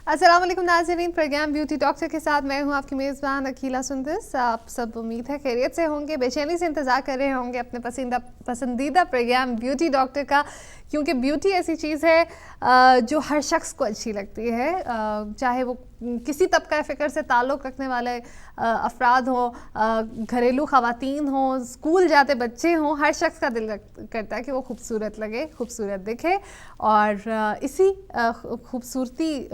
السلام علیکم ناظرین، پروگرام بیوٹی ڈاکٹر کے ساتھ میں ہوں آپ کی میزبان اکیلا سندس. آپ سب امید ہے خیریت سے ہوں گے، بے چینی سے انتظار کر رہے ہوں گے اپنے پسندیدہ پروگرام بیوٹی ڈاکٹر کا، کیونکہ بیوٹی ایسی چیز ہے جو ہر شخص کو اچھی لگتی ہے، چاہے وہ کسی طبقہ فکر سے تعلق رکھنے والے افراد ہوں، گھریلو خواتین ہوں، اسکول جاتے بچے ہوں، ہر شخص کا دل کرتا ہے کہ وہ خوبصورت لگے، خوبصورت دکھے. اور اسی خوبصورتی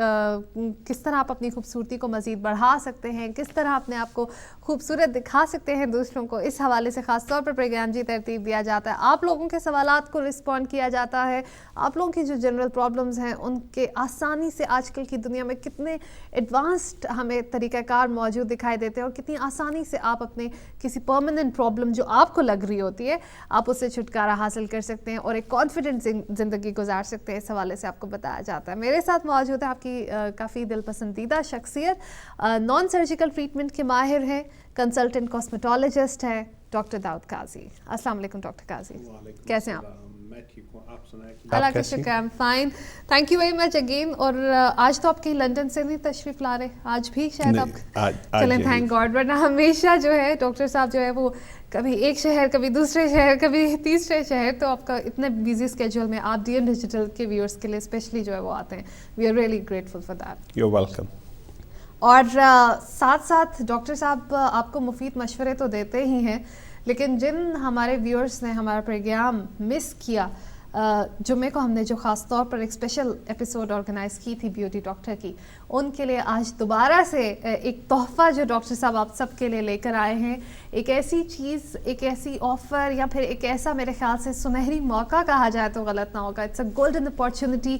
کس طرح آپ اپنی خوبصورتی کو مزید بڑھا سکتے ہیں، کس طرح اپنے آپ کو خوبصورت دکھا سکتے ہیں دوسروں کو، اس حوالے سے خاص طور پر پروگرام جی ترتیب دیا جاتا ہے. آپ لوگوں کے سوالات کو رسپونڈ کیا جاتا ہے، آپ لوگوں کی جو جنرل پرابلمز ہیں ان کے آسانی سے آج کل کی دنیا میں کتنے ایڈوانسڈ ہمیں طریقہ کار موجود دکھائی دیتے ہیں، اور کتنی آسانی سے آپ اپنے کسی پرماننٹ پرابلم جو آپ کو لگ رہی ہوتی ہے آپ اس سے چھٹکارا حاصل کر سکتے ہیں اور ایک کانفیڈنٹ زندگی گزار سکتے ہیں. اس حوالے سے آپ کو بتایا جاتا ہے. میرے ساتھ موجود ہے آپ کی کافی دل پسندیدہ شخصیت، نان سرجیکل ٹریٹمنٹ کے ماہر ہیں، کنسلٹنٹ کاسمیٹولوجسٹ ہے، ڈاکٹر داؤد قاضی. السلام علیکم ڈاکٹر قاضی، کیسے ہیں آپ؟ میں ٹھیک ہوں، آپ سنائیں؟ اللہ کا شکر، I am fine, thank you very much again. اور آج تو آپ کہیں لندن سے نہیں تشریف لا رہے، آج بھی شاید آپ چلیں، تھینک گاڈ. ورنہ ہمیشہ جو ہے ڈاکٹر صاحب جو ہے وہ کبھی ایک شہر، کبھی دوسرے شہر، کبھی تیسرے شہر، تو آپ کا اتنے بزی اسکیجول میں آپ ڈی ایم ڈیجیٹل کے ویورز کے لیے اسپیشلی جو ہے وہ آتے ہیں. We are really grateful for that. You welcome. اور ساتھ ساتھ ڈاکٹر صاحب آپ کو مفید مشورے تو دیتے ہی ہیں، لیکن جن ہمارے ویورز نے ہمارا پروگرام مس کیا، جمعے کو ہم نے جو خاص طور پر ایک اسپیشل ایپیسوڈ آرگنائز کی تھی بیوٹی ڈاکٹر کی، ان کے لیے آج دوبارہ سے ایک تحفہ جو ڈاکٹر صاحب آپ سب کے لیے لے کر آئے ہیں، ایک ایسی چیز، ایک ایسی آفر، یا پھر ایک ایسا میرے خیال سے سنہری موقع کہا جائے تو غلط نہ ہوگا. It's a golden opportunity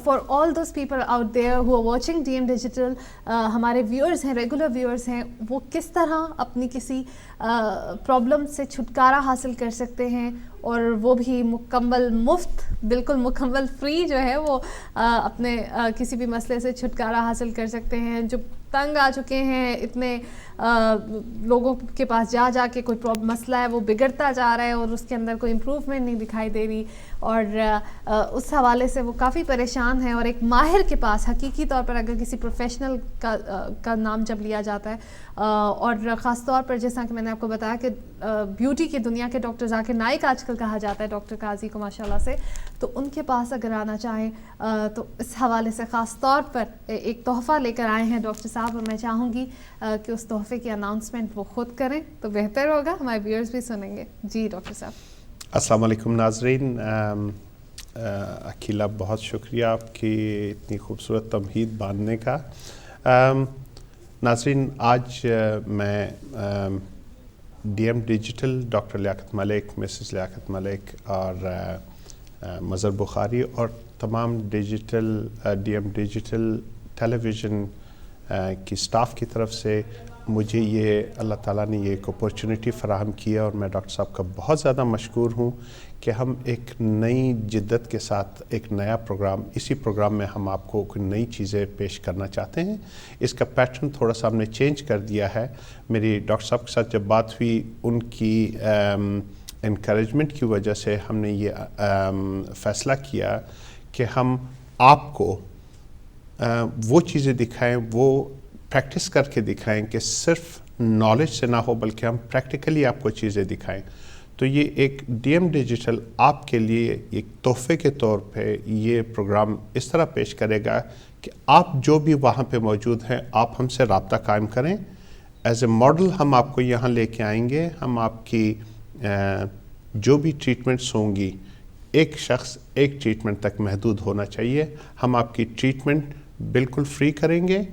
for all those people out there who are watching D M Digital. ہمارے ویورز ہیں، ریگولر ویورز ہیں، وہ کس طرح اپنی کسی پرابلم سے چھٹکارا حاصل کر سکتے ہیں، اور وہ بھی مکمل مفت، بالکل مکمل فری جو ہے وہ اپنے کسی بھی مسئلے سے چھٹکارا حاصل کر سکتے ہیں. جو تنگ آ چکے ہیں، اتنے لوگوں کے پاس جا کے کوئی مسئلہ ہے وہ بگڑتا جا رہا ہے اور اس کے اندر کوئی امپروومنٹ نہیں دکھائی دے رہی، اور اس حوالے سے وہ کافی پریشان ہیں. اور ایک ماہر کے پاس حقیقی طور پر، اگر کسی پروفیشنل کا نام جب لیا جاتا ہے، اور خاص طور پر جیسا کہ میں نے آپ کو بتایا کہ بیوٹی کی دنیا کے ڈاکٹر ذاکر نائک آج کل کہا جاتا ہے ڈاکٹر قاضی کو ماشاءاللہ سے، تو ان کے پاس اگر آنا چاہیں تو اس حوالے سے خاص طور پر ایک تحفہ لے کر آئے ہیں ڈاکٹر صاحب. اور میں چاہوں گی کہ اس تحفے کی اناؤنسمنٹ وہ خود کریں تو بہتر ہوگا، ہمارے ویورز بھی سنیں گے. جی ڈاکٹر صاحب. السلام علیکم ناظرین. اکیلا بہت شکریہ آپ کی اتنی خوبصورت تمہید باندھنے کا. ناظرین، آج میں ڈی ایم ڈیجیٹل، ڈاکٹر لیاقت ملک، مسز لیاقت ملک اور مظہر بخاری اور تمام ڈیجیٹل ڈی ایم ڈیجیٹل ٹیلی ویژن کی سٹاف کی طرف سے مجھے یہ اللہ تعالیٰ نے یہ ایک اپورچونٹی فراہم کیا، اور میں ڈاکٹر صاحب کا بہت زیادہ مشکور ہوں کہ ہم ایک نئی جدت کے ساتھ ایک نیا پروگرام، اسی پروگرام میں ہم آپ کو کوئی نئی چیزیں پیش کرنا چاہتے ہیں. اس کا پیٹرن تھوڑا سا ہم نے چینج کر دیا ہے. میری ڈاکٹر صاحب کے ساتھ جب بات ہوئی، ان کی انکریجمنٹ کی وجہ سے ہم نے یہ فیصلہ کیا کہ ہم آپ کو وہ چیزیں دکھائیں، وہ پریکٹس کر کے دکھائیں کہ صرف نالج سے نہ ہو بلکہ ہم پریکٹیکلی آپ کو چیزیں دکھائیں. تو یہ ایک ڈی ایم ڈیجیٹل آپ کے لیے ایک تحفے کے طور پہ یہ پروگرام اس طرح پیش کرے گا کہ آپ جو بھی وہاں پہ موجود ہیں آپ ہم سے رابطہ قائم کریں. ایز اے ماڈل ہم آپ کو یہاں لے کے آئیں گے. ہم آپ کی جو بھی ٹریٹمنٹس ہوں گی، ایک شخص ایک ٹریٹمنٹ تک محدود ہونا چاہیے. ہم آپ کی ٹریٹمنٹ بالکل فری کریں گے.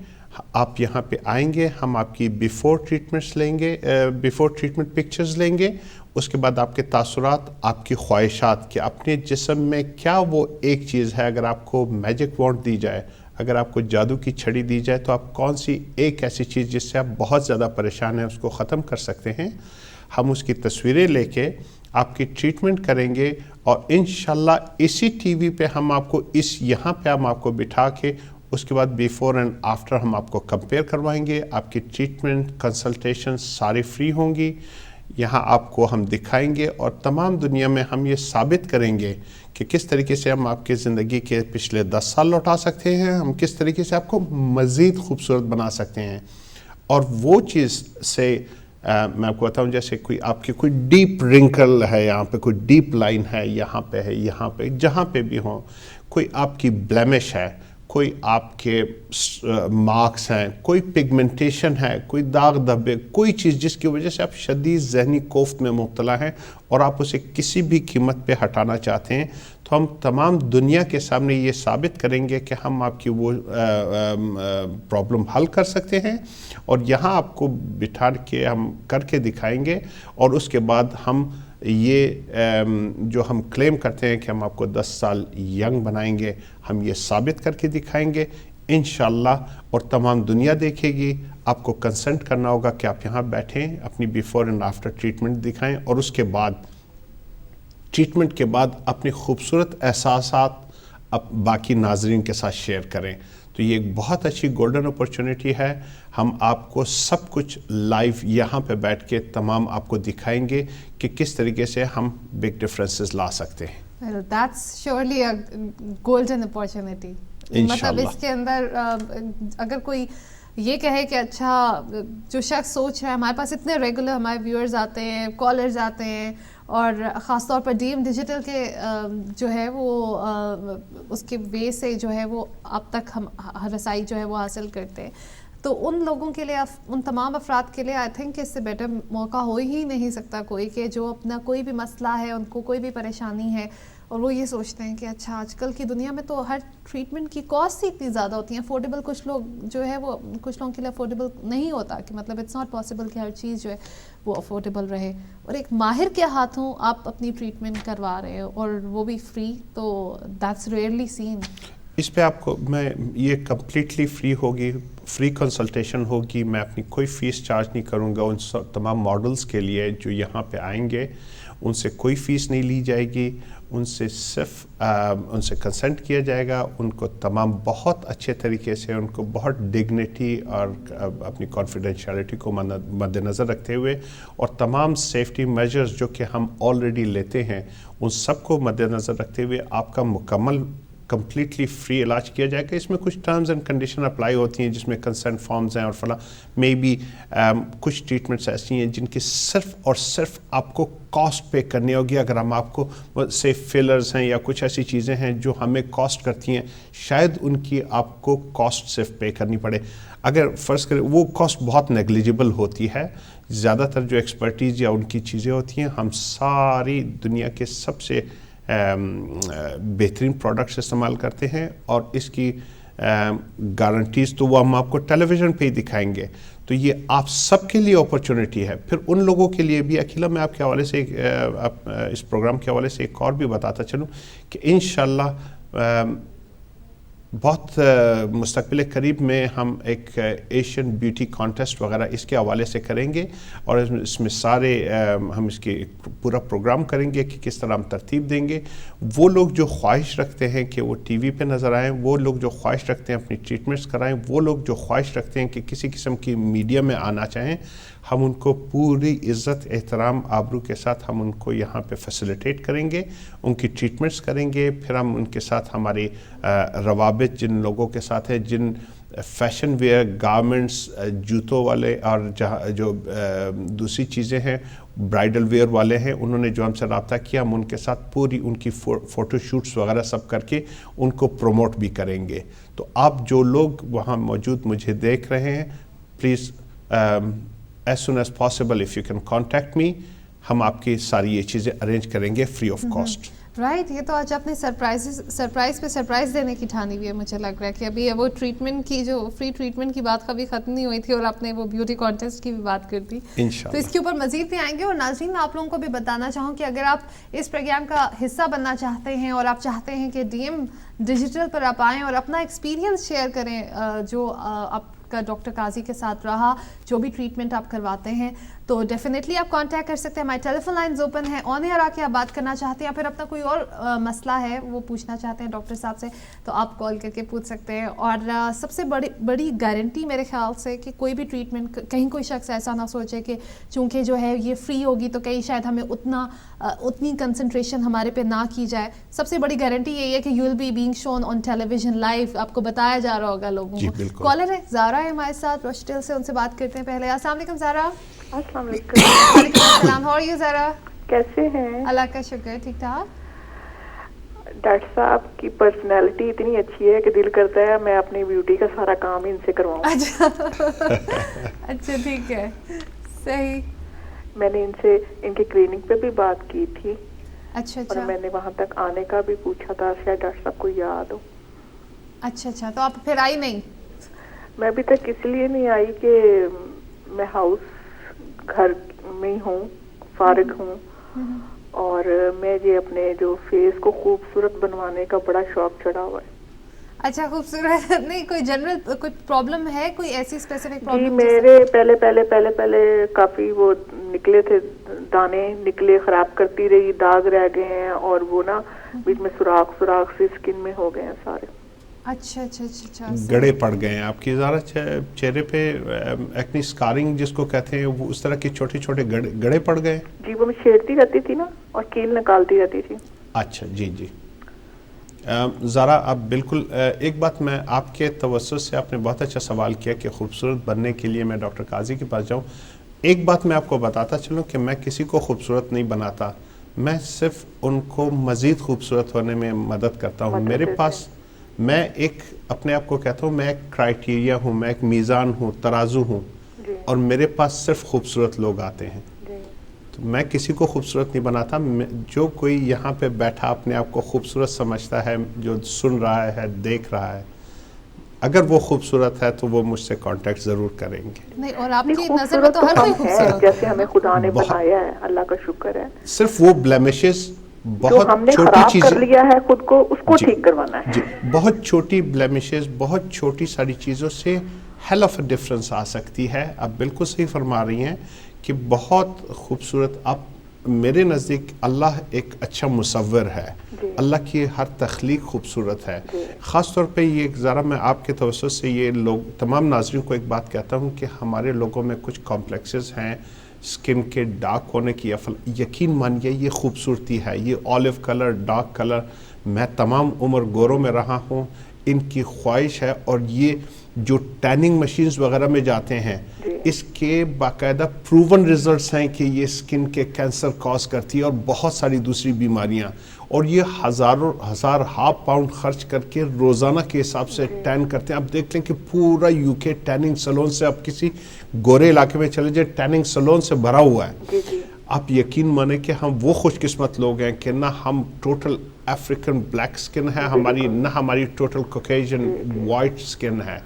آپ یہاں پہ آئیں گے، ہم آپ کی بیفور ٹریٹمنٹس لیں گے، بیفور ٹریٹمنٹ پکچرز لیں گے. اس کے بعد آپ کے تاثرات، آپ کی خواہشات کہ اپنے جسم میں کیا وہ ایک چیز ہے، اگر آپ کو میجک وانڈ دی جائے، اگر آپ کو جادو کی چھڑی دی جائے تو آپ کون سی ایک ایسی چیز جس سے آپ بہت زیادہ پریشان ہیں اس کو ختم کر سکتے ہیں. ہم اس کی تصویریں لے کے آپ کی ٹریٹمنٹ کریں گے، اور انشاءاللہ اسی ٹی وی پہ ہم آپ کو یہاں پہ ہم آپ کو بٹھا کے اس کے بعد بیفور اینڈ آفٹر ہم آپ کو کمپیئر کروائیں گے. آپ کی ٹریٹمنٹ کنسلٹیشن ساری فری ہوں گی. یہاں آپ کو ہم دکھائیں گے اور تمام دنیا میں ہم یہ ثابت کریں گے کہ کس طریقے سے ہم آپ کی زندگی کے پچھلے 10 سال لوٹا سکتے ہیں, ہم کس طریقے سے آپ کو مزید خوبصورت بنا سکتے ہیں. اور وہ چیز سے میں آپ کو بتاؤں, جیسے کوئی آپ کی کوئی ڈیپ رنکل ہے, یہاں پہ کوئی ڈیپ لائن ہے, یہاں پہ ہے, یہاں پہ, جہاں پہ بھی ہوں, کوئی آپ کی بلیمش ہے, کوئی آپ کے مارکس ہیں, کوئی پگمنٹیشن ہے, کوئی داغ دھبے, کوئی چیز جس کی وجہ سے آپ شدید ذہنی کوفت میں مبتلا ہیں اور آپ اسے کسی بھی قیمت پہ ہٹانا چاہتے ہیں, تو ہم تمام دنیا کے سامنے یہ ثابت کریں گے کہ ہم آپ کی وہ پرابلم حل کر سکتے ہیں. اور یہاں آپ کو بٹھا کے ہم کر کے دکھائیں گے, اور اس کے بعد ہم یہ جو ہم کلیم کرتے ہیں کہ ہم آپ کو 10 سال ینگ بنائیں گے, ہم یہ ثابت کر کے دکھائیں گے انشاءاللہ. اور تمام دنیا دیکھے گی. آپ کو کنسنٹ کرنا ہوگا کہ آپ یہاں بیٹھیں, اپنی بیفور اینڈ آفٹر ٹریٹمنٹ دکھائیں, اور اس کے بعد ٹریٹمنٹ کے بعد اپنی خوبصورت احساسات باقی ناظرین کے ساتھ شیئر کریں. تو یہ ایک بہت اچھی گولڈن اپرچونٹی ہے. ہم آپ کو سب کچھ لائیو یہاں پہ بیٹھ کے تمام آپ کو دکھائیں گے کہ کس طریقے سے ہم بگ ڈفرینسز لا سکتے ہیں. That's surely a golden opportunity. مطلب اس کے اندر اگر کوئی یہ کہے کہ اچھا جو شخص سوچ رہا ہے, ہمارے پاس اتنے ریگولر ہمارے ویورز آتے ہیں, کالرز آتے ہیں, اور خاص طور پر ڈی ایم ڈیجیٹل کے جو ہے وہ اس کے وے سے جو ہے وہ اب تک ہم رسائی جو ہے وہ حاصل کرتے ہیں, تو ان لوگوں کے لیے, ان تمام افراد کے لیے آئی تھنک اس سے بیٹر موقع ہو ہی نہیں سکتا کوئی, کہ جو اپنا کوئی بھی مسئلہ ہے, ان کو کوئی بھی پریشانی ہے, اور وہ یہ سوچتے ہیں کہ اچھا آج کل کی دنیا میں تو ہر ٹریٹمنٹ کی کاسٹ ہی اتنی زیادہ ہوتی ہیں, افورڈیبل کچھ لوگ جو ہے وہ کچھ لوگوں کے لیے افورڈیبل نہیں ہوتا, کہ مطلب اٹس ناٹ پاسبل کہ ہر چیز جو ہے وہ افورڈیبل رہے, اور ایک ماہر کے ہاتھوں آپ اپنی ٹریٹمنٹ کروا رہے ہو اور وہ بھی فری, تو دیٹس ریئرلی سین. اس پہ آپ کو میں یہ کمپلیٹلی فری ہوگی, فری کنسلٹیشن ہوگی, میں اپنی کوئی فیس چارج نہیں کروں گا. ان تمام ماڈلز کے لیے جو یہاں پہ آئیں گے ان سے کوئی فیس نہیں لی جائے گی, ان سے صرف ان سے کنسنٹ کیا جائے گا. ان کو تمام بہت اچھے طریقے سے, ان کو بہت ڈگنیٹی اور اپنی کانفیڈینشیلٹی کو مد نظر رکھتے ہوئے, اور تمام سیفٹی میجرز جو کہ ہم آلریڈی لیتے ہیں ان سب کو مد نظر رکھتے ہوئے آپ کا مکمل کمپلیٹلی فری علاج کیا جائے گا. اس میں کچھ ٹرمز اینڈ کنڈیشن اپلائی ہوتی ہیں, جس میں کنسنٹ فارمز ہیں اور فلاں, مے بی کچھ ٹریٹمنٹس ایسی ہیں جن کی صرف اور صرف آپ کو کاسٹ پے کرنی ہوگی. اگر ہم آپ کو سے فلرز ہیں یا کچھ ایسی چیزیں ہیں جو ہمیں کاسٹ کرتی ہیں, شاید ان کی آپ کو کاسٹ صرف پے کرنی پڑے. اگر فرض کریں وہ کاسٹ بہت نیگلیجبل ہوتی ہے. زیادہ تر جو ایکسپرٹیز یا ان کی چیزیں ہوتی ہیں, ہم ساری دنیا کے سب سے بہترین پروڈکٹس استعمال کرتے ہیں, اور اس کی گارنٹیز تو وہ ہم آپ کو ٹیلی ویژن پہ ہی دکھائیں گے. تو یہ آپ سب کے لیے اپرچونٹی ہے. پھر ان لوگوں کے لیے بھی, اکیلا میں آپ کے حوالے سے اس پروگرام کے حوالے سے ایک اور بھی بتاتا چلوں کہ انشاءاللہ بہت مستقبل قریب میں ہم ایک ایشین بیوٹی کانٹیسٹ وغیرہ اس کے حوالے سے کریں گے, اور اس میں سارے ہم اس کے پورا پروگرام کریں گے کہ کس طرح ہم ترتیب دیں گے. وہ لوگ جو خواہش رکھتے ہیں کہ وہ ٹی وی پہ نظر آئیں, وہ لوگ جو خواہش رکھتے ہیں اپنی ٹریٹمنٹس کرائیں, وہ لوگ جو خواہش رکھتے ہیں کہ کسی قسم کی میڈیا میں آنا چاہیں, ہم ان کو پوری عزت, احترام, آبرو کے ساتھ ہم ان کو یہاں پہ فیسیلیٹیٹ کریں گے, ان کی ٹریٹمنٹس کریں گے. پھر ہم ان کے ساتھ ہماری روابط جن لوگوں کے ساتھ ہے, جن فیشن ویئر, گارمنٹس, جوتوں والے اور جو دوسری چیزیں ہیں, برائڈل ویئر والے ہیں, انہوں نے جو ہم سے رابطہ کیا, ہم ان کے ساتھ پوری ان کی فوٹو شوٹس وغیرہ سب کر کے ان کو پروموٹ بھی کریں گے. تو آپ جو لوگ وہاں موجود مجھے دیکھ رہے ہیں, please as soon as possible if you can contact me, ہم آپ کی ساری یہ چیزیں ارینج کریں گے فری آف کاسٹ. رائٹ, یہ تو آج آپ نے سرپرائز پہ سرپرائز دینے کی ٹھانی ہوئی ہے. مجھے لگ رہا ہے کہ ابھی وہ ٹریٹمنٹ کی, جو فری ٹریٹمنٹ کی بات کبھی ختم نہیں ہوئی تھی, اور آپ نے وہ بیوٹی کانٹیسٹ کی بھی بات کر دی. تو اس کے اوپر مزید بھی آئیں گے. اور ناظرین, میں آپ لوگوں کو بھی بتانا چاہوں کہ اگر آپ اس پروگرام کا حصہ بننا چاہتے ہیں اور آپ چاہتے ہیں کہ ڈی ایم ڈیجیٹل پر آپ آئیں اور اپنا ایکسپیرینس شیئر کریں جو آپ کا ڈاکٹر قاضی کے ساتھ رہا, جو بھی ٹریٹمنٹ آپ کرواتے ہیں, تو ڈیفینیٹلی آپ کانٹیکٹ کر سکتے ہیں. ہمارے ٹیلیفون لائنز اوپن ہیں, آن ایئر آ کے آپ بات کرنا چاہتے ہیں یا پھر اپنا کوئی اور مسئلہ ہے وہ پوچھنا چاہتے ہیں ڈاکٹر صاحب سے تو آپ کال کر کے پوچھ سکتے ہیں. اور سب سے بڑی گارنٹی میرے خیال سے کہ کوئی بھی ٹریٹمنٹ, کہیں کوئی شخص ایسا نہ سوچے کہ چونکہ جو ہے یہ فری ہوگی تو کہیں شاید ہمیں اتنی کنسنٹریشن ہمارے پہ نہ کی جائے. سب سے بڑی گارنٹی یہی ہے کہ you will be being shown on television live, آپ کو بتایا جا رہا ہوگا لوگوں کو. کالر ہے زارا ہے ہمارے ساتھ روشٹل سے, ان سے بات کرتے ہیں پہلے. السلام علیکم زارا. السلام علیکم. وعلیکم السلام. ہاؤ آر یو زارا؟ کیسے ہیں؟ اللہ کا شکر, ٹھیک ٹھاک. ڈاکٹر صاحب کی پرسنالٹی اتنی اچھی ہے کہ دل کرتا ہے میں اپنی بیوٹی کا سارا کام ان سے کرواؤں. اچھا ٹھیک ہے, صحیح. میں نے ان سے ان کی کلینک پہ بھی بات کی تھی. اچھا اور میں نے وہاں تک آنے کا بھی پوچھا تھا, شاید ڈاکٹر صاحب کو یاد ہو. اچھا تو آپ پھر آئی نہیں؟ میں ابھی تک اس لیے نہیں آئی کہ میں گھر میں ہوں, فارغ ہوں, اور میں یہ اپنے جو فیس کو خوبصورت بنوانے کا بڑا شوق چڑھا ہوا ہے. اچھا خوبصورت نہیں, کوئی جنرل کوئی پرابلم ہے, کوئی ایسی اسپیسیفک پرابلم؟ جی میرے پہلے کافی وہ نکلے تھے, دانے نکلے, خراب کرتی رہی, داغ رہ گئے ہیں, اور وہ نا بیچ میں سوراخ سی اسکن میں ہو گئے ہیں سارے. اچھا گڑے پڑ گئے ہیں آپ کی ذرا چہرے پہ, ایکنی سکارنگ جس کو کہتے ہیں, وہ اس طرح کے چھوٹے چھوٹے گڑے پڑ گئے. جی وہ میں چھیڑتی رہتی تھی نا اور کیل نکالتی رہتی تھی. اچھا جی ذرا آپ بالکل, ایک بات میں آپ کے توسط سے, آپ نے بہت اچھا سوال کیا کہ خوبصورت بننے کے لیے میں ڈاکٹر قاضی کے پاس جاؤں. ایک بات میں آپ کو بتاتا چلوں کہ میں کسی کو خوبصورت نہیں بناتا, میں صرف ان کو مزید خوبصورت ہونے میں مدد کرتا ہوں. میرے پاس, میں ایک اپنے آپ کو کہتا ہوں, میں ایک کرائٹیریا ہوں, میں ایک میزان ہوں, ترازو ہوں, اور میرے پاس صرف خوبصورت لوگ آتے ہیں. تو میں کسی کو خوبصورت نہیں بناتا. جو کوئی یہاں پہ بیٹھا اپنے آپ کو خوبصورت سمجھتا ہے, جو سن رہا ہے, دیکھ رہا ہے, اگر وہ خوبصورت ہے تو وہ مجھ سے کانٹیکٹ ضرور کریں گے. نہیں, اور آپ کی نظر میں تو ہر کوئی خوبصورت ہے, جیسے ہمیں خدا نے بنایا ہے, اللہ کا شکر ہے. صرف وہ بلیمشز, بہت ہم نے خراب کر لیا ہے خود کو, اس کو ٹھیک کروانا ہے. جی, بہت چھوٹی بلیمشز, بہت چھوٹی ساری چیزوں سے ہیل آف اے ڈفرنس آ سکتی ہے. آپ بالکل صحیح فرما رہی ہیں کہ بہت خوبصورت, آپ میرے نزدیک اللہ ایک اچھا مصور ہے, اللہ کی ہر تخلیق خوبصورت ہے. خاص طور پہ یہ ذرا میں آپ کے توسط سے یہ لوگ تمام ناظرین کو ایک بات کہتا ہوں کہ ہمارے لوگوں میں کچھ کمپلیکسز ہیں سکن کے ڈارک ہونے کی. یقین مانیے یہ خوبصورتی ہے, یہ آلیو کلر, ڈارک کلر, میں تمام عمر گوروں میں رہا ہوں, ان کی خواہش ہے. اور یہ جو ٹیننگ مشینز وغیرہ میں جاتے ہیں, اس کے باقاعدہ پروون ریزلٹس ہیں کہ یہ سکن کے کینسر کاز کرتی ہے اور بہت ساری دوسری بیماریاں. اور یہ ہزار پاؤنڈ خرچ کر کے روزانہ کے حساب سے ٹین کرتے ہیں. آپ دیکھ لیں کہ پورا یو کے ٹیننگ سلون سے, آپ کسی گورے علاقے میں چلے جائیں, ٹیننگ سلون سے بھرا ہوا ہے. آپ یقین مانیں کہ ہم وہ خوش قسمت لوگ ہیں کہ نہ ہم ٹوٹل افریقن بلیک سکن ہے ہماری, نہ ہماری ٹوٹل کوکیجن وائٹ سکن ہے.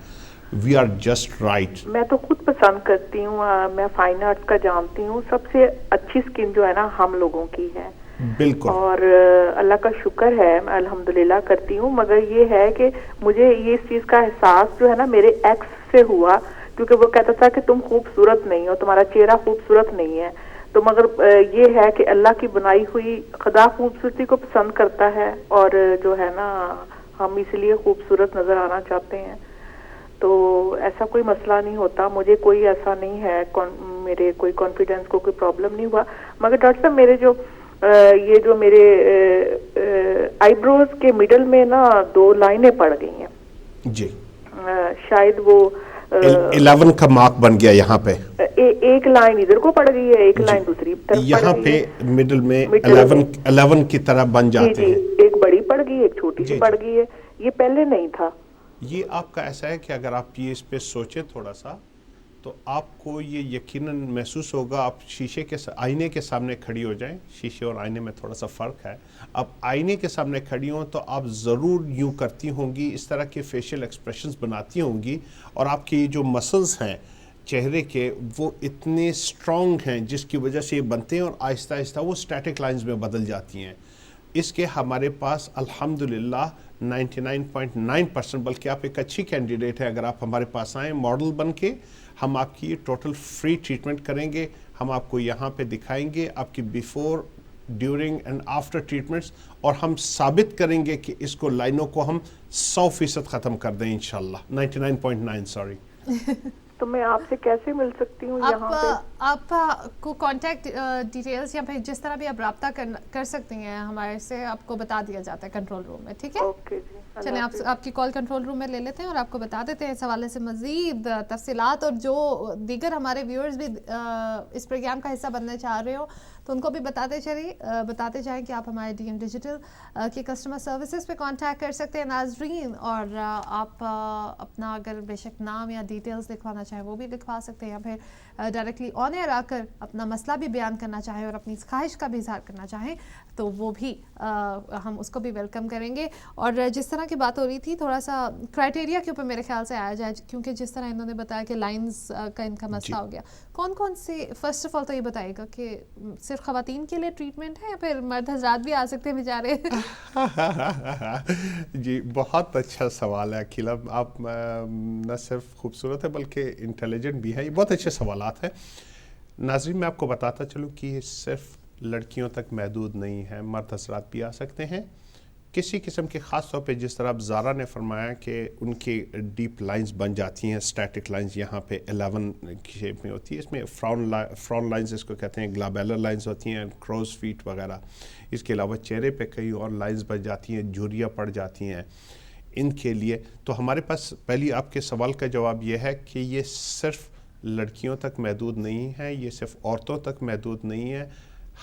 We are just right. میں تو خود پسند کرتی ہوں, میں فائن آرٹس کا جانتی ہوں, سب سے اچھی سکن جو ہے نا ہم لوگوں کی ہے. بالکل, اور اللہ کا شکر ہے, میں الحمدللہ کرتی ہوں. مگر یہ ہے کہ مجھے یہ اس چیز کا احساس جو ہے نا میرے ایکس سے ہوا, کیونکہ وہ کہتا تھا کہ تم خوبصورت نہیں ہو, تمہارا چہرہ خوبصورت نہیں ہے. تو مگر یہ ہے کہ اللہ کی بنائی ہوئی, خدا خوبصورتی کو پسند کرتا ہے, اور جو ہے نا ہم اس لیے خوبصورت نظر آنا چاہتے ہیں. تو ایسا کوئی مسئلہ نہیں ہوتا, مجھے کوئی ایسا نہیں ہے, میرے کوئی کانفیڈنس کو کوئی پرابلم نہیں ہوا. مگر ڈاکٹر صاحب میرے یہ جو میرے آئی بروز کے مڈل میں نا 2 لائنیں پڑ گئی ہیں. جی, شاید وہ 11 کا مارک بن گیا یہاں پہ. ایک لائن ادھر کو پڑ گئی ہے, ایک لائن دوسری طرف یہاں پہ مڈل میں 11 کی طرح بن جاتے ہیں. ایک بڑی پڑ گئی, ایک چھوٹی سی پڑ گئی ہے. یہ پہلے نہیں تھا. یہ آپ کا ایسا ہے کہ اگر آپ یہ اس پہ سوچیں تھوڑا سا تو آپ کو یہ یقیناً محسوس ہوگا. آپ آئینے کے سامنے کھڑی ہو جائیں, شیشے اور آئینے میں تھوڑا سا فرق ہے. آپ آئینے کے سامنے کھڑی ہوں تو آپ ضرور یوں کرتی ہوں گی, اس طرح کے فیشل ایکسپریشنز بناتی ہوں گی, اور آپ کی جو مسلز ہیں چہرے کے وہ اتنے سٹرونگ ہیں جس کی وجہ سے یہ بنتے ہیں, اور آہستہ آہستہ وہ سٹیٹک لائنز میں بدل جاتی ہیں. اس کے ہمارے پاس الحمدللہ 99.9%, بلکہ آپ ایک اچھی کینڈیڈیٹ ہیں. اگر آپ ہمارے پاس آئیں ماڈل بن کے, ہم آپ کی ٹوٹل فری ٹریٹمنٹ کریں گے. ہم آپ کو یہاں پہ دکھائیں گے آپ کی before during and after treatments, اور ہم ثابت کریں گے کہ اس کو لائنوں کو ہم 100% ختم کر دیں انشاءاللہ. 99.9 سوری. تو میں آپ سے کیسے مل سکتی ہوں یہاں پہ؟ آپ کو کانٹیکٹ ڈیٹیلز یا پھر جس طرح بھی آپ رابطہ کر سکتی ہیں ہمارے سے, آپ کو بتا دیا جاتا ہے کنٹرول روم میں, ٹھیک ہے؟ اوکے جی, چلیں آپ کی کال کنٹرول روم میں لے لیتے ہیں اور آپ کو بتا دیتے ہیں اس حوالے سے مزید تفصیلات, اور جو دیگر ہمارے ویورز بھی اس پروگرام کا حصہ بننا چاہ رہے ہو تو ان کو بھی بتاتے جائیں کہ آپ ہمارے ڈی ایم ڈیجیٹل کے کسٹمر سروسز پہ کانٹیکٹ کر سکتے ہیں ناظرین, اور آپ اپنا اگر بے شک نام یا ڈیٹیلز لکھوانا چاہیں وہ بھی لکھوا سکتے ہیں, یا پھر ڈائریکٹلی آن ایئر آ کر اپنا مسئلہ بھی بیان کرنا چاہیں اور اپنی خواہش کا بھی اظہار کرنا چاہیں تو وہ بھی ہم اس کو بھی ویلکم کریں گے. اور جس طرح کی بات ہو رہی تھی تھوڑا سا کرائٹیریا کے اوپر میرے خیال سے آیا جائے, کیونکہ جس طرح انہوں نے بتایا کہ لائنز کا ان کا مسئلہ ہو گیا, کون سے فرسٹ آف آل تو یہ بتائے گا کہ صرف خواتین کے لیے ٹریٹمنٹ ہے یا پھر مرد حضرات بھی آ سکتے ہیں بیچارے؟ جی بہت اچھا سوال ہے عقیلہ, آپ نہ صرف خوبصورت ہے بلکہ انٹیلیجنٹ بھی ہے, یہ بہت اچھے سوالات ہیں. ناظرین میں آپ کو بتاتا چلوں کہ یہ صرف لڑکیوں تک محدود نہیں ہے, مرد حضرات بھی آ سکتے ہیں کسی قسم کے, خاص طور پہ جس طرح اب زارا نے فرمایا کہ ان کی ڈیپ لائنز بن جاتی ہیں, اسٹیٹک لائنز یہاں پہ 11 کی شیپ میں ہوتی ہے, اس میں فرون لائنز اس کو کہتے ہیں, گلابیلر لائنز ہوتی ہیں, کروز فیٹ وغیرہ. اس کے علاوہ چہرے پہ کئی اور لائنز بن جاتی ہیں, جھریاں پڑ جاتی ہیں ان کے لیے. تو ہمارے پاس پہلی آپ کے سوال کا جواب یہ ہے کہ یہ صرف لڑکیوں تک محدود نہیں ہے, یہ صرف عورتوں تک محدود نہیں ہے,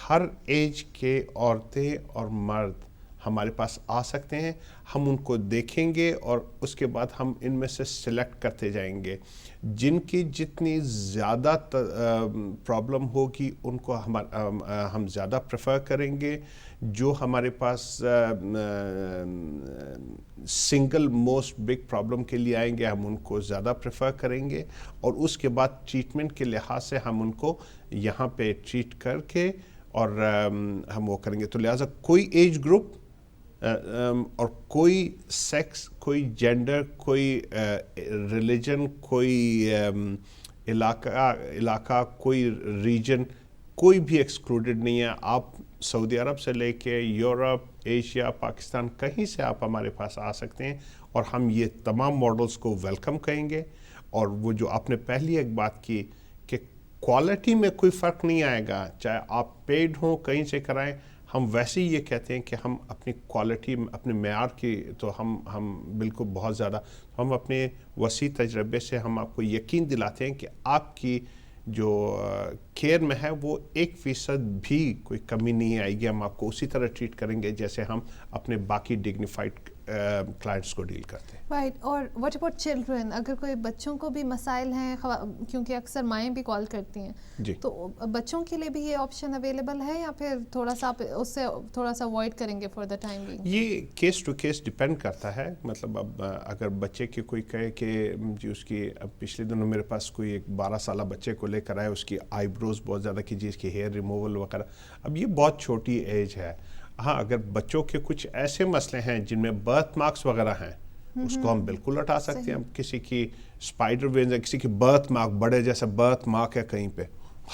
ہر ایج کے عورتیں اور مرد ہمارے پاس آ سکتے ہیں. ہم ان کو دیکھیں گے اور اس کے بعد ہم ان میں سے سلیکٹ کرتے جائیں گے. جن کی جتنی زیادہ پرابلم ہوگی ان کو ہم زیادہ پریفر کریں گے. جو ہمارے پاس سنگل موسٹ بگ پرابلم کے لیے آئیں گے ہم ان کو زیادہ پریفر کریں گے, اور اس کے بعد ٹریٹمنٹ کے لحاظ سے ہم ان کو یہاں پہ ٹریٹ کر کے اور ہم وہ کریں گے. تو لہٰذا کوئی ایج گروپ اور کوئی سیکس, کوئی جینڈر, کوئی ریلیجن, کوئی علاقہ, کوئی ریجن, کوئی بھی ایکسکلوڈڈ نہیں ہے. آپ سعودی عرب سے لے کے یورپ, ایشیا, پاکستان, کہیں سے آپ ہمارے پاس آ سکتے ہیں اور ہم یہ تمام ماڈلز کو ویلکم کریں گے. اور وہ جو آپ نے پہلی ایک بات کی کہ کوالٹی میں کوئی فرق نہیں آئے گا, چاہے آپ پیڈ ہوں کہیں سے کرائیں, ہم ویسے ہی یہ کہتے ہیں کہ ہم اپنی کوالٹی, اپنے معیار کی تو ہم بالکل بہت زیادہ, ہم اپنے وسیع تجربے سے ہم آپ کو یقین دلاتے ہیں کہ آپ کی جو کیئر میں ہے وہ 1% بھی کوئی کمی نہیں آئے گی. ہم آپ کو اسی طرح ٹریٹ کریں گے جیسے ہم اپنے باقی ڈگنیفائڈ کلائنٹس کو ڈیل کرتے ہیں. رائٹ. اور واٹ اباؤٹ چلڈرن, اگر کوئی بچوں کو بھی مسائل ہیں, کیونکہ اکثر مائیں بھی کال کرتی ہیں, جی تو بچوں کے لیے بھی یہ آپشن اویلیبل ہے یا پھر تھوڑا سا آپ اس سے تھوڑا سا اوائڈ کریں گے فار دا ٹائم بینگ؟ یہ کیس ٹو کیس ڈیپینڈ کرتا ہے. مطلب اب اگر بچے کی کوئی کہے کہ جی اس کی, اب پچھلے دنوں میرے پاس کوئی ایک 12 سالہ بچے کو لے کر آئے, اس کی آئی بروز بہت زیادہ کیجیے, اس کی ہیئر ریموول وغیرہ, اب یہ بہت چھوٹی ایج ہے. ہاں اگر بچوں کے کچھ ایسے مسئلے ہیں جن میں برتھ مارکس وغیرہ ہیں اس کو ہم بالکل ہٹا سکتے ہیں. ہم کسی کی اسپائڈر وینز ہے, کسی کی برتھ مارک, بڑے جیسے برتھ مارک ہے کہیں پہ,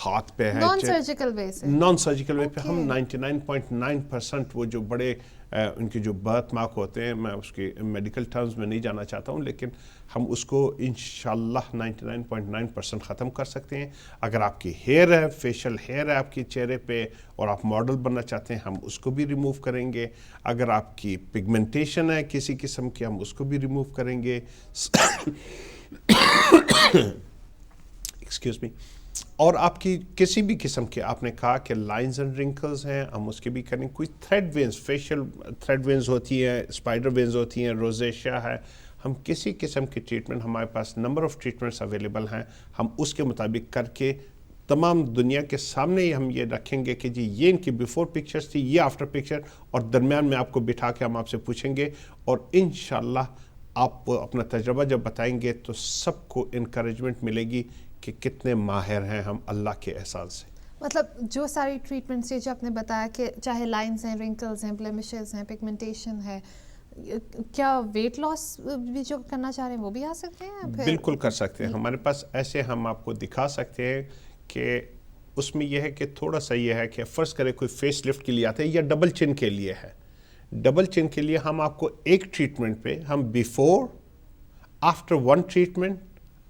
ہاتھ پہ ہے, نان سرجیکل وے سے, نان سرجیکل وے پہ ہم 99.9% وہ جو بڑے ان کے جو برتھ مارک ہوتے ہیں, میں اس کی میڈیکل ٹرمز میں نہیں جانا چاہتا ہوں, لیکن ہم اس کو انشاءاللہ 99.9% ختم کر سکتے ہیں. اگر آپ کی ہیئر ہے, فیشل ہیئر ہے آپ کے چہرے پہ اور آپ ماڈل بننا چاہتے ہیں, ہم اس کو بھی ریموو کریں گے. اگر آپ کی پگمنٹیشن ہے کسی قسم کی, ہم اس کو بھی ریموو کریں گے. Excuse me. اور آپ کی کسی بھی قسم کے, آپ نے کہا کہ لائنز اینڈ رنکلز ہیں, ہم اس کے بھی کریں. کوئی thread veins, facial thread veins ہوتی ہیں, اسپائڈر وینز ہوتی ہیں, روزیشیا ہے, ہم کسی قسم کی ٹریٹمنٹ, ہمارے پاس نمبر آف ٹریٹمنٹس اویلیبل ہیں, ہم اس کے مطابق کر کے تمام دنیا کے سامنے ہی ہم یہ رکھیں گے کہ جی یہ ان کی بیفور پکچرز تھی, یہ آفٹر پکچر, اور درمیان میں آپ کو بٹھا کے ہم آپ سے پوچھیں گے, اور انشاءاللہ آپ اپنا تجربہ جب بتائیں گے تو سب کو انکریجمنٹ ملے گی کہ کتنے ماہر ہیں ہم اللہ کے احسان سے. مطلب جو ساری ٹریٹمنٹس جو آپ نے بتایا کہ چاہے لائنز ہیں, رنکلز ہیں, بلیمشز ہیں, پگمنٹیشن ہے, کیا ویٹ لاس بھی جو کرنا چاہ رہے ہیں وہ بھی آ سکتے ہیں؟ بالکل کر سکتے ہیں. ہمارے پاس ایسے ہم آپ کو دکھا سکتے ہیں کہ اس میں یہ ہے کہ تھوڑا سا یہ ہے کہ فرض کرے کوئی فیس لفٹ کے لیے آتا ہے یا ڈبل چن کے لیے ہے. ڈبل چن کے لیے ہم آپ کو ایک ٹریٹمنٹ پہ ہم before after 1 treatment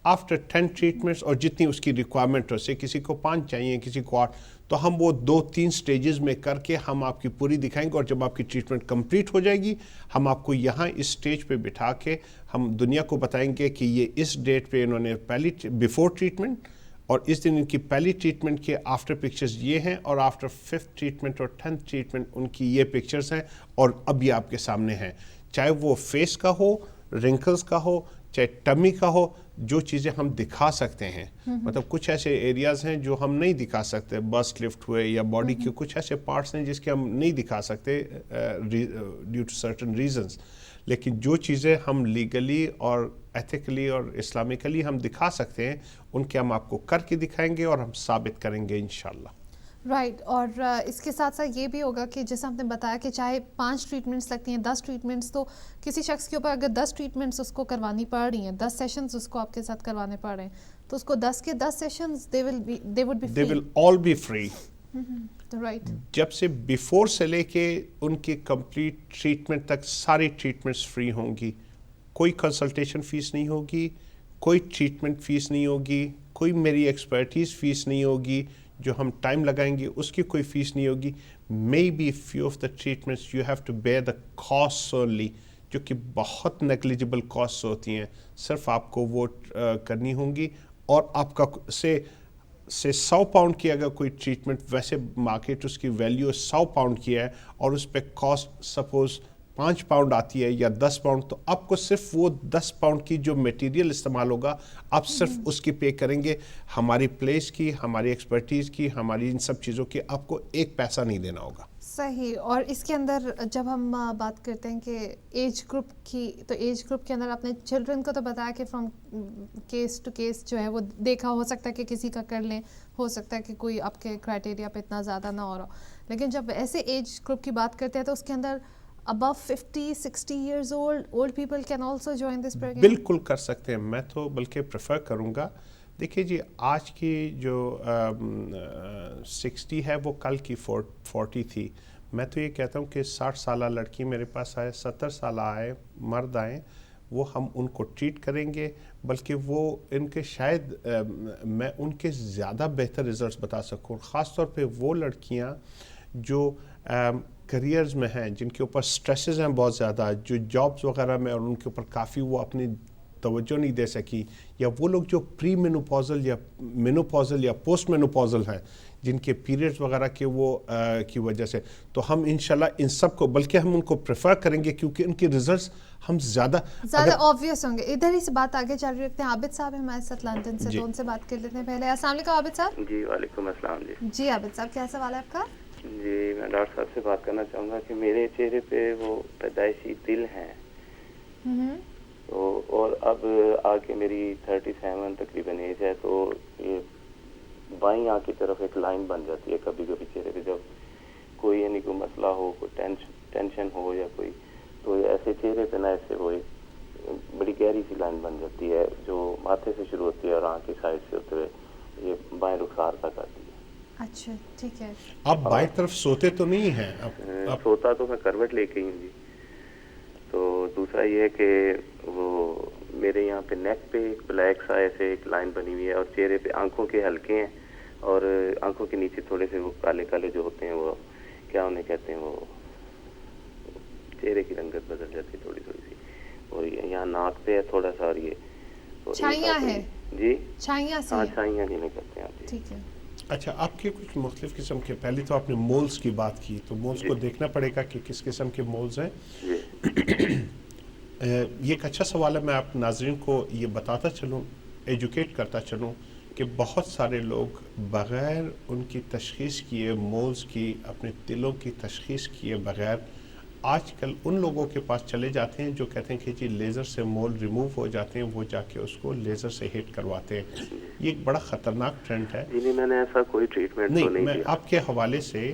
after 10 treatments اور جتنی اس کی ریکوائرمنٹ ہو سے کسی کو 5 چاہیے کسی کو 8 تو ہم وہ 2-3 سٹیجز میں کر کے ہم آپ کی پوری دکھائیں گے. اور جب آپ کی ٹریٹمنٹ کمپلیٹ ہو جائے گی ہم آپ کو یہاں اس سٹیج پہ بٹھا کے ہم دنیا کو بتائیں گے کہ یہ اس ڈیٹ پہ انہوں نے پہلی بیفور ٹریٹمنٹ اور اس دن ان کی پہلی ٹریٹمنٹ کے آفٹر پکچرز یہ ہیں اور آفٹر 5th ٹریٹمنٹ اور 10th ٹریٹمنٹ ان کی یہ پکچرز ہیں اور اب یہ آپ کے سامنے ہیں. چاہے وہ فیس کا ہو, رنکلز کا ہو, چاہے ٹمی کا ہو, جو چیزیں ہم دکھا سکتے ہیں. مطلب کچھ ایسے ایریاز ہیں جو ہم نہیں دکھا سکتے, بسٹ لفٹ ہوئے یا باڈی کے کچھ ایسے پارٹس ہیں جس کے ہم نہیں دکھا سکتے ڈیو ٹو سرٹن ریزنز. لیکن جو چیزیں ہم لیگلی اور ایتھیکلی اور اسلامکلی ہم دکھا سکتے ہیں ان کے ہم آپ کو کر کے دکھائیں گے اور ہم ثابت کریں گے انشاءاللہ. رائٹ. اور اس کے ساتھ ساتھ یہ بھی ہوگا کہ جیسے ہم نے بتایا کہ چاہے 5 ٹریٹمنٹس لگتی ہیں 10 ٹریٹمنٹس, تو کسی شخص کے اوپر اگر 10 ٹریٹمنٹس اس کو کروانی پڑ رہی ہیں, 10 سیشنز اس کو آپ کے ساتھ کروانے پڑ رہے ہیں, تو اس کو 10 کے 10 sessions they will all be free. Right. جب سے بیفور سے لے کے ان کی کمپلیٹ ٹریٹمنٹ تک ساری ٹریٹمنٹس فری ہوں گی. کوئی کنسلٹیشن فیس نہیں ہوگی, کوئی ٹریٹمنٹ فیس نہیں ہوگی, کوئی میری ایکسپرٹیز فیس نہیں ہوگی, جو ہم ٹائم لگائیں گے اس کی کوئی فیس نہیں ہوگی. Maybe few of the treatments you have to bear the cost only, جو کہ بہت نیگلیجبل کاسٹ ہوتی ہیں, صرف آپ کو وہ کرنی ہوں گی. اور آپ کا سے 100 پاؤنڈ کی اگر کوئی ٹریٹمنٹ, ویسے مارکیٹ اس کی ویلیو 100 پاؤنڈ کی ہے اور اس پہ کاسٹ سپوز 5 پاؤنڈ آتی ہے یا 10 پاؤنڈ, تو آپ کو صرف وہ 10 پاؤنڈ کی جو میٹیریل استعمال ہوگا آپ صرف اس کی پے کریں گے. ہماری پلیس کی, ہماری ایکسپرٹیز کی, ہماری ان سب چیزوں کی آپ کو ایک پیسہ نہیں دینا ہوگا. صحیح. اور اس کے اندر جب ہم بات کرتے ہیں کہ ایج گروپ کی, تو ایج گروپ کے اندر آپ نے چلڈرن کو تو بتایا کہ فرام کیس ٹو کیس جو ہے وہ دیکھا, ہو سکتا ہے کہ کسی کا کر لیں, ہو سکتا ہے کہ کوئی آپ کے کرائٹیریا پہ اتنا زیادہ نہ ہو رہا. لیکن جب ایسے ایج گروپ کی بات کرتے ہیں تو اس کے اندر above 50-60 years old people can also join this program. بالکل کر سکتے ہیں. میں تو بلکہ پریفر کروں گا. دیکھیے جی, آج کی جو 60 ہے وہ کل کی 40 تھی. میں تو یہ کہتا ہوں کہ 60 سالہ لڑکی میرے پاس آئے, 70 سالہ آئے, مرد آئیں, وہ ہم ان کو ٹریٹ کریں گے. بلکہ وہ ان کے شاید میں ان کے زیادہ بہتر ریزلٹس بتا سکوں. خاص طور پہ وہ لڑکیاں جو کریئرز میں ہیں, جن کے اوپر سٹریسز ہیں بہت زیادہ, جو جابز وغیرہ میں اور ان کے اوپر کافی وہ اپنی توجہ نہیں دے سکی, یا وہ لوگ جو پری مینوپوزل یا مینوپوزل یا پوسٹ مینوپوزل ہیں, جن کے پیریڈز وغیرہ کے وہ کی وجہ سے, تو ہم انشاءاللہ ان سب کو, بلکہ ہم ان کو پریفر کریں گے کیونکہ ان کے ریزلٹس ہم زیادہ آبویس ہوں گے. ادھر ہی سے بات آگے چل رہی رکھتے ہیں. عابد صاحب ہمارے ساتھ لندن سے, تو ان سے بات کر لیتے ہیں پہلے. السلام علیکم عابد صاحب. جی وعلیکم السلام. جی عابد صاحب, کیا سوال ہے آپ کا؟ جی میں ڈاکٹر صاحب سے بات کرنا چاہوں گا کہ میرے چہرے پہ وہ پیدائشی دل ہیں, تو اور اب آگے میری 37 تقریباً ایج ہے, تو یہ بائیں آنکھ کی طرف ایک لائن بن جاتی ہے کبھی کبھی چہرے پہ, جب کوئی یعنی کوئی مسئلہ ہو, کوئی ٹینشن ہو یا کوئی, تو ایسے چہرے پہ نا ایسے وہ بڑی گہری سی لائن بن جاتی ہے جو ماتھے سے شروع ہوتی ہے اور آنکھ کی سائڈ سے ہوتے ہوئے یہ بائیں رخسار تک آتی ہے. اچھا ٹھیک ہے. آپ بائیں طرف سوتے تو نہیں ہیں؟ سوتا تو میں کروٹ لے کے ہی ہوں جی. تو دوسرا یہ ہے کہ وہ میرے یہاں پہ نیک پہ ایک بلیک سا ایسے ایک لائن بنی ہوئی ہے, اور چہرے پہ آنکھوں کے ہلکے ہیں, اور آنکھوں کے نیچے تھوڑے سے وہ کالے کالے جو ہوتے ہیں, وہ کیا انہیں کہتے ہیں, وہ چہرے کی رنگت بدل جاتی ہے تھوڑی تھوڑی سی, اور یہاں ناک پہ ہے تھوڑا سا, اور یہ چھائیاں ہیں. جی چھائیاں ہاں چھائیاں جنہیں کہتے ہیں. ٹھیک ہے. اچھا, آپ کے کچھ مختلف قسم کے, پہلے تو آپ نے مولز کی بات کی, تو مولز کو دیکھنا پڑے گا کہ کس قسم کے مولز ہیں. یہ ایک اچھا سوال ہے. میں آپ ناظرین کو یہ بتاتا چلوں, ایجوکیٹ کرتا چلوں کہ بہت سارے لوگ بغیر ان کی تشخیص کیے, مولز کی, اپنے دلوں کی تشخیص کیے بغیر آج کل ان لوگوں کے پاس چلے جاتے ہیں جو کہتے ہیں کہ جی لیزر سے مول ریموو ہو جاتے ہیں, وہ جا کے اس کو لیزر سے ہٹ کرواتے ہیں. یہ ایک بڑا خطرناک ٹرینڈ ہے. جی میں نے ایسا کوئی ٹریٹمنٹ نہیں, میں آپ کے حوالے سے